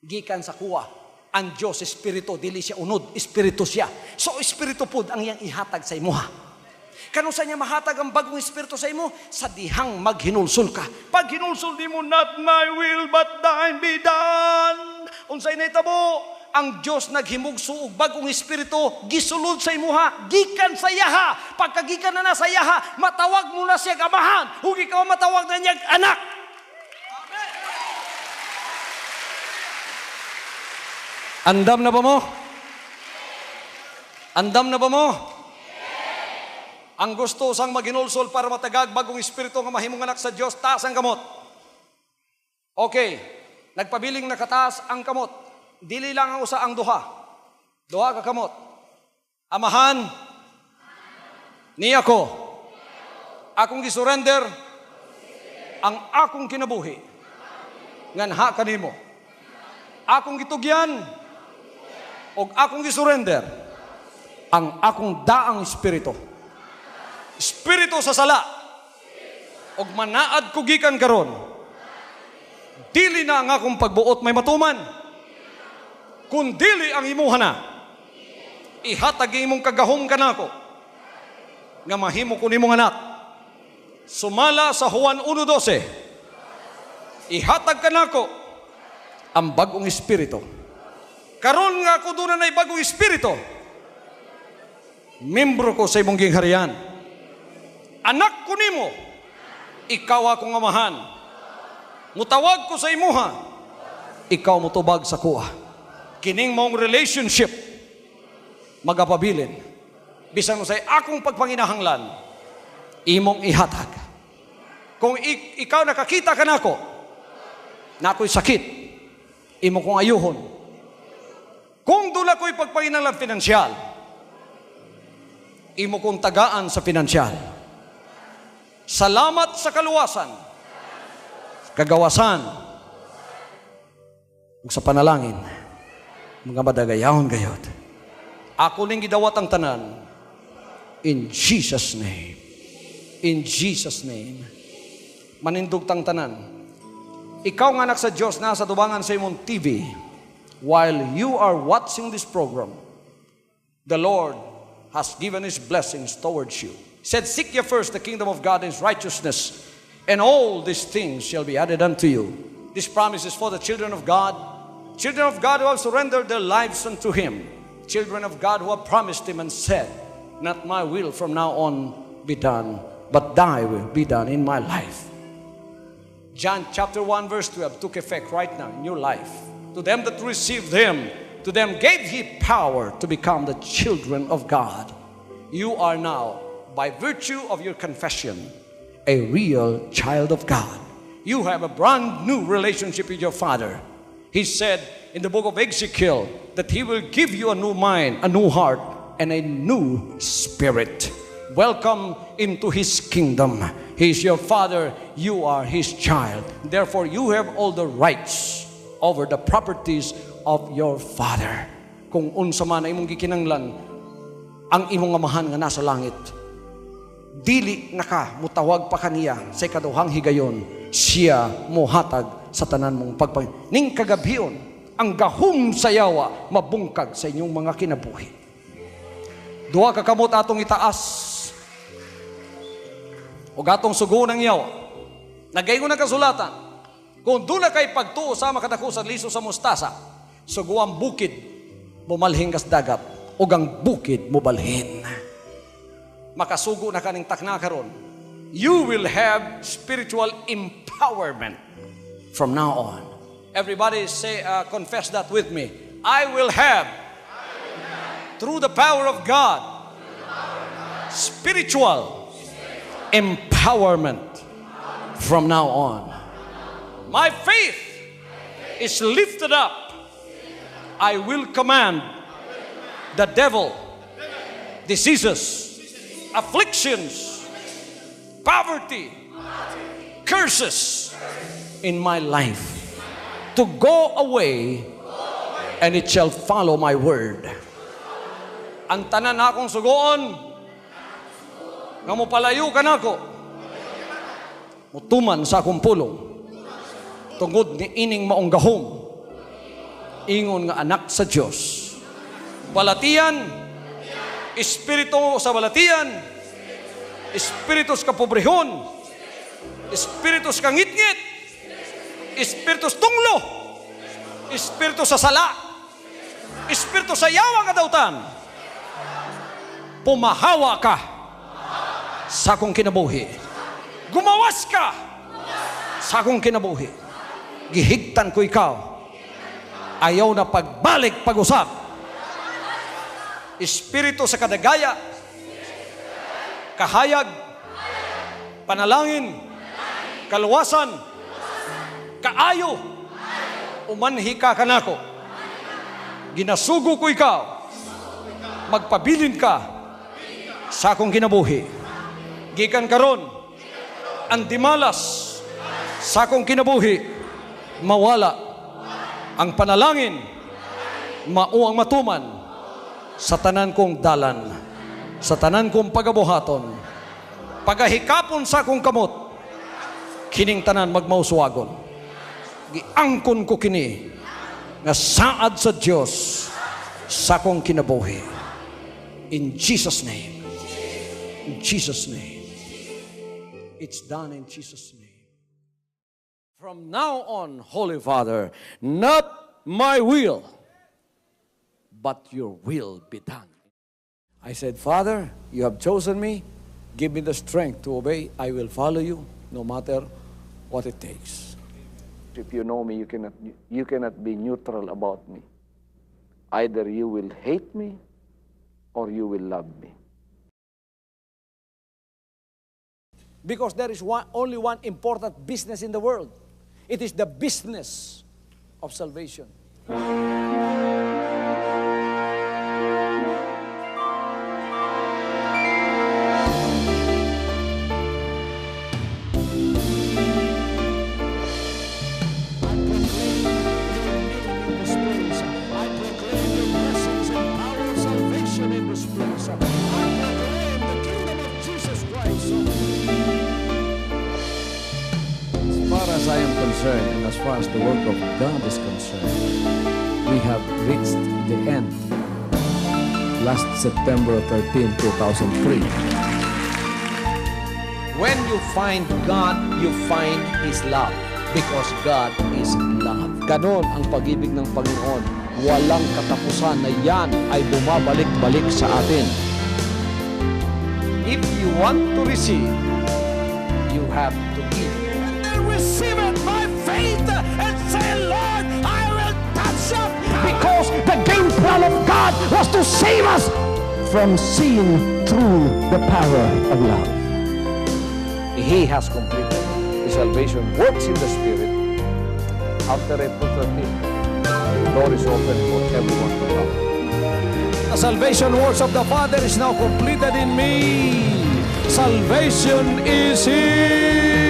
Speaker 1: Gikan sa kuwa, ang Diyos, espiritu, dili siya unod, espiritu siya. So, espiritu po ang iyang ihatag sa imuha. Kano sa niya mahatag ang bagong espiritu sa imo? Sa dihang maghinulsol ka. Pag hinulsol di mo, not my will, but thine be done. Unsay naitabo, ang Diyos naghimugso og bagong espiritu, gisulod sa imuha, gikan sa yaha. Pagkagikan na sa yaha, matawag mo na siya amahan. Huwag ikaw matawag na niya anak. Andam na ba mo? Andam na ba mo? Ang gusto sang maginulsol para matagag bagong espiritu nga mahimong anak sa Dios, taas ang kamot. Okay, nagpabiling nakataas ang kamot. Dili lang ang usa ang duha. Duha ka kamot. Amahan ni ako. Akong gisurrender ang akong kinabuhi. Nganha kanimo. Akong gitugyan og akong gisurrender ang akong daang espiritu. Espiritu sa sala. Og manaad ko gikan karon. Dili na ang akong pagbuot may matuman. Kun dili ang imuha na. Ihatag imong kagahom kanako. Nga mahimo ko nimong anak. Sumala sa Juan 1:12. Ihatag kanako ang bagong espiritu. Karon nga ako doon na bagong espiritu. Membro ko sa imong gingharian. Anak ko nimo, ikaw akong amahan. Mutawag ko sa imuha, ikaw mutubag sa kuha. Kining mong relationship, magapabilin. Bisan mo say akong pagpanginahanglan, imong ihatag. Kung ikaw nakakita ka nako, na ako'y sakit, imo kong ayuhon. Kung dula ko'y pagpanginahanglan pinansyal, imo kong tagaan sa pinansyal. Salamat sa kaluwasan, kagawasan, ug sa panalangin, mga madagayahon gayod. Ako ning gidawat ang tanan, in Jesus' name. In Jesus' name. Manindog tang tanan. Ikaw nga anak sa Diyos, nasa tubangan sa imong TV, while you are watching this program, the Lord has given His blessings towards you. Said, seek ye first the kingdom of God and His righteousness, and all these things shall be added unto you. This promise is for the children of God who have surrendered their lives unto Him, children of God who have promised Him and said, not my will from now on be done, but thy will be done in my life. John chapter 1 verse 12 took effect right now in your life. To them that received Him, to them gave He power to become the children of God. You are now, by virtue of your confession, a real child of God. You have a brand new relationship with your Father. He said in the book of Ezekiel that He will give you a new mind, a new heart, and a new spirit. Welcome into His kingdom. He is your Father, you are His child. Therefore, you have all the rights over the properties of your Father. Kung unsa man imong gikinanglan, ang imong amahan nga nasa langit, dili naka mutawag pa kaniya sa ikaduhang higayon, siya mohatag sa tanan mong pagpang. Ning kagabion, ang gahom sa yawa mabungkag sa inyong mga kinabuhi. Duha ka kamot atong itaas o gatong sugo ng yawa. Nagaingon na kasulatan, kung dula kay pagtuo sa makadako sa liso sa mustasa, sugo ang bukid bumalhin kas dagat o ang bukid mubalhin. Makasugo na kaning takna karon, you will have spiritual empowerment from now on. Everybody say, confess that with me. I will have, through the power of God, spiritual empowerment from now on. My faith is lifted up. I will command the devil, diseases, afflictions, poverty, curses in my life to go away, and it shall follow my word. ang tanan akong sugoon, nga mo palayo ka nako, mutuman sa akong pulong, tungod ni ining maong gahom, ingon nga anak sa Diyos. Balatian, espiritu sa balatian, espiritus kapobrehon, espiritus kangitngit, espiritus tunglo, espiritus sa sala, espiritus sa yawang kadautan, pumahawa ka sa akong kinabuhi. Gumawas ka sa akong kinabuhi. Gihigtan ko ikaw. Ayaw na pagbalik pag-usap. Espiritu sa kadagaya, kahayag, panalangin, kaluwasan, kaayo, umanhi ka kanako. Ginasugo ko ikaw. Magpabilin ka sa akong kinabuhi. Gikan karon, ang dimalas sa akong kinabuhi, mawala. Ang panalangin, mauang matuman sa tanan kong dalan, sa tanan kong pagabuhaton, pagahikapon sa akong kamot, kining tanan magmauswagon. Giangkon ko kini nga saad sa Dios sa akong kinabuhi. In Jesus' name. In Jesus' name. It's done in Jesus' name. From now on, Holy Father, not my will, but your will be done. I said, Father, you have chosen me. Give me the strength to obey. I will follow you no matter what it takes.
Speaker 2: If you know me, you cannot be neutral about me. Either you will hate me or you will love me.
Speaker 1: Because there is only one important business in the world. It is the business of salvation. As I am concerned, and as far as the work of God is concerned, we have reached the end. Last September 13, 2003. When you find God, you find His love. Because God is love. Ganon ang pag-ibig ng Panginoon. Walang katapusan na yan ay bumabalik-balik sa atin. If you want to receive, you have to give. Receive it by faith and say, Lord, I will touch up. Because the game plan of God was to save us from sin through the power of love. He has completed the salvation works in the Spirit. After April 13, the door is open for everyone to come. The salvation works of the Father is now completed in me. Salvation is here.